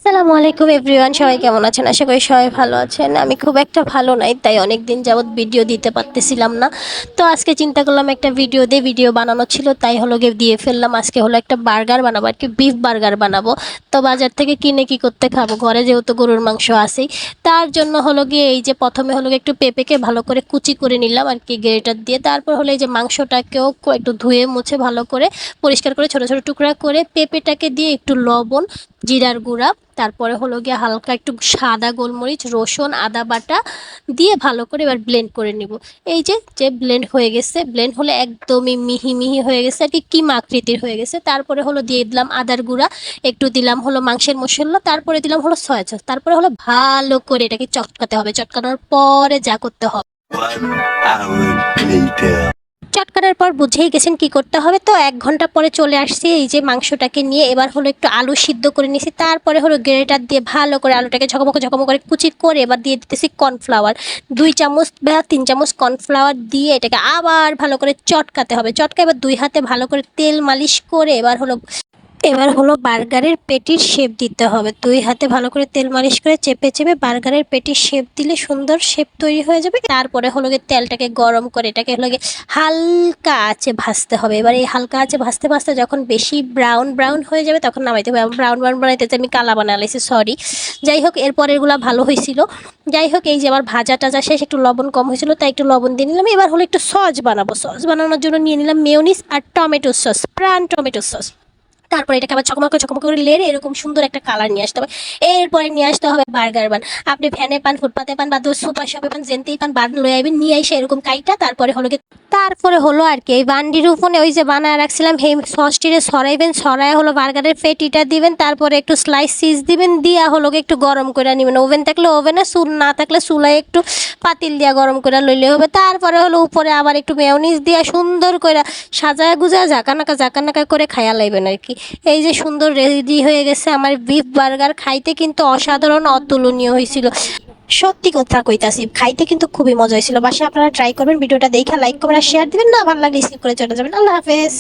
আসসালামু আলাইকুম এভরিওয়ান, সবাই কেমন আছেন? আশা করি সবাই ভালো আছেন। আমি খুব একটা ভালো নাই, তাই অনেক দিন যাবৎ ভিডিও দিতে পারতেছিলাম না। তো আজকে চিন্তা করলাম একটা ভিডিও বানানো ছিল, তাই হলো গিয়ে দিয়ে ফেললাম। আজকে হলো একটা বার্গার বানাবো, আর কি বিফ বার্গার বানাবো। তো বাজার থেকে কিনে কি করতে খাবো, ঘরে যেহেতু গরুর মাংস আছেই। তার জন্য হলো গিয়ে এই যে প্রথমে হলো গিয়ে একটু পেঁপেকে ভালো করে কুচি করে নিলাম আর কি গ্রেটার দিয়ে। তারপর হলো এই যে মাংসটাকেও একটু ধুয়ে মুছে ভালো করে পরিষ্কার করে ছোট ছোট টুকরা করে পেঁপেটাকে দিয়ে একটু লবণ, জিরার গুঁড়া, তারপরে হলো গিয়ে হালকা একটু সাদা গোলমরিচ, রসুন, আদা বাটা দিয়ে ভালো করে এবার ব্লেন্ড করে নিব। এই যে যে ব্লেন্ড হয়ে গেছে, ব্লেন্ড হলে একদমই মিহি মিহি হয়ে গেছে আর কি কিমা আকৃতির হয়ে গেছে। তারপরে হলো দিয়ে দিলাম আদার গুঁড়া, একটু দিলাম হলো মাংসের মশলা, তারপরে দিলাম হলো সয়া সস, তারপরে হলো ভালো করে এটাকে চটকাতে হবে। চটকানোর পরে যা করতে হবে, 1 hour later. চটকানোর পর বুঝেই গেছেন কি করতে হবে। তো 1 ঘন্টা পরে চলে আসছি এই যে মাংসটাকে নিয়ে। এবার হলো একটু আলু সিদ্ধ করে নিয়েছি, তারপরে হলো গ্রেটার দিয়ে ভালো করে আলুটাকে ঝকমকো ঝকমকো করে কুচি করে এবার দিয়ে দিতেছি কর্নফ্লাওয়ার। 2 চামচ বা 3 চামচ কর্নফ্লাওয়ার দিয়ে এটাকে আবার ভালো করে চটকাতে হবে। চটকা এবার 2 হাতে ভালো করে তেল মালিশ করে এবার হলো বার্গারের পেটির শেপ দিতে হবে। 2 হাতে ভালো করে তেল মালিশ করে চেপে চেপে বার্গারের পেটির শেপ দিলে সুন্দর শেপ তৈরি হয়ে যাবে। তারপরে হলো গিয়ে তেলটাকে গরম করে এটাকে হলো গিয়ে হালকা আঁচে ভাজতে হবে। এবার এই হালকা আঁচে ভাজতে ভাজতে যখন বেশি ব্রাউন ব্রাউন হয়ে যাবে তখন নামাইতে হবে। ব্রাউন ব্রাউন বানাইতে আমি কালা বানালাইছি, সরি। যাই হোক, এরপরেরগুলো ভালো হয়েছিল। যাই হোক, এই যে আবার ভাজা টাজা শেষ, একটু লবণ কম হয়েছিল তাই একটু লবণ দিয়ে নিলাম। এবার হলো একটু সস বানাবো। সস বানানোর জন্য নিয়ে নিলাম মেয়োনিজ আর টমেটো সস, প্রাণ টমেটো সস। তারপরে এটাকে আবার চকমকে চকমকে করে লেড়ে এরকম সুন্দর একটা কালার নিয়ে আসতে হবে। এরপরে নিয়ে আসতে হবে বার্গার বান। আপনি ভ্যানে পান, ফুটপাতে পান, বা সুপার শপে পান, যেনতেই পান, বান লয়ে আইবেন, নিয়ে এসে এরকম কাইটা তারপরে হলো আর কি এই বান্ডির উপরে ওই যে বানায় রাখছিলাম সেই সসটিরে সরাইবেন। সরাই হলো বার্গারের পেটিটা দিবেন, তারপরে একটু স্লাইস চিজ দিবেন, দিয়া হলো একটু গরম করে নেবেন। ওভেন থাকলে ওভেনে, চুল না থাকলে চুলায় একটু পাতিল দিয়া গরম করে লইলে হবে। তারপরে হলো উপরে আবার একটু মেয়োনিজ দিয়া সুন্দর করে সাজায় গুজা জাকানাকা করে খায়া লাইবেন আর কি। এই যে সুন্দর রেডি হয়ে গেছে আমার বিফ বার্গার। খাইতে কিন্তু অসাধারণ, অতুলনীয় হয়েছিল। সত্যি কথা কইতাছি, খাইতে কিন্তু খুবই মজা হয়েছিল। বাসায় আপনারা ট্রাই করবেন। ভিডিওটা দেখে লাইক করবেন আর শেয়ার দিবেন। না ভালো লাগলে স্কিপ করে চলে যাবেন। আল্লাহ হাফেজ।